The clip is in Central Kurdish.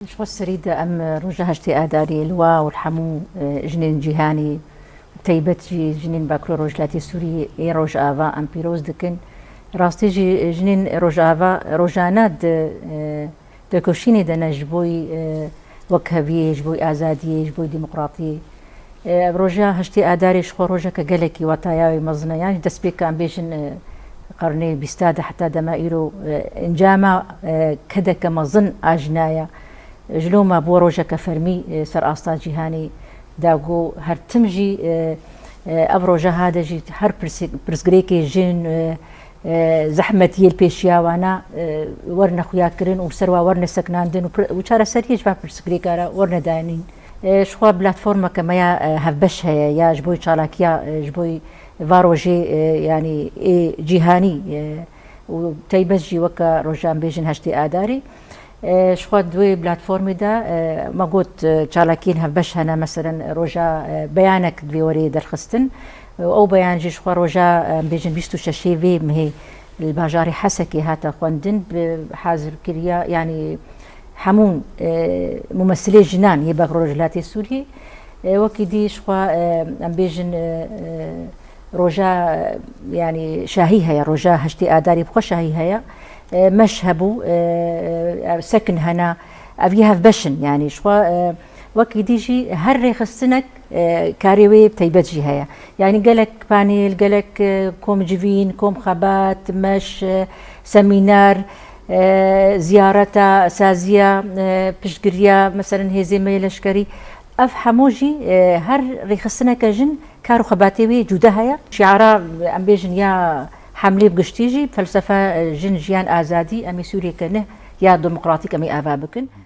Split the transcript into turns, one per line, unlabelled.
شو السريدة أم رجها اشتئاداري الوا والحمو جنين جيهاني تيبتجي جنين باكرو رجلاتي سوري اي روج آفا أم بيروز دكن راستيجي جنين روج آفا روجانات دكوشيني دانا جبوي وكهبي جبوي آزادي جبوي ديمقراطي روجا اشتئاداري شخو روجا كجلكي وطاياوي مزنا يعني دسبيك أم بيجن قرني بيستاد حتى دمائرو انجاما كدا كمظن أجنايا جلوما بوروجا كفرمي سر آستا جيهاني داغو هر تمجي أبروجا هذا جي هر برسغريكي جين زحمتي البيشيا وانا ورنا خياكرين وسروا ورنا سكناندن وشارة سريج فا برسغريكارا ورنا داينين شخوا بلاتفورما كما يا هفبش هيا يا جبوي شالاكيا جبوي فاروجي يعني جيهاني وتيبس جي وكا روجان بيجن هشتي آداري شخوا دوي بلاتفورمي دا ما قلت شالاكين هفبش هنا مثلا روجا بيانك دوي وري درخستن او بيان جي شخوا روجا بيجن بيستو شاشيفي مهي الباجاري حسكي هاتا خواندن بحاضر كريا يعني حمون ممثلي جنان يبقى رجلاتي سوري وكيدي شخوا ام بيجن روجا يعني شاهي هيا روجا هشتي آداري بخو شاهي هيا مشهبو سكن هنا أبيها في بشن يعني شوا وكي ديجي هر خصنك كاريوي بتيبتجي هيا يعني قالك بانيل قالك كوم جيفين كوم خبات مش سمينار زيارة سازية بشقريا مثلا هي زي ما يلشكري أفهموجي هر ريخصنا كجن كارو خباتيوي جودا هيا شعارا أم بيجن يا حملي بقشتيجي فلسفة جن جيان آزادي أمي سوريا كنه يا ديمقراطيك أمي آبا بكن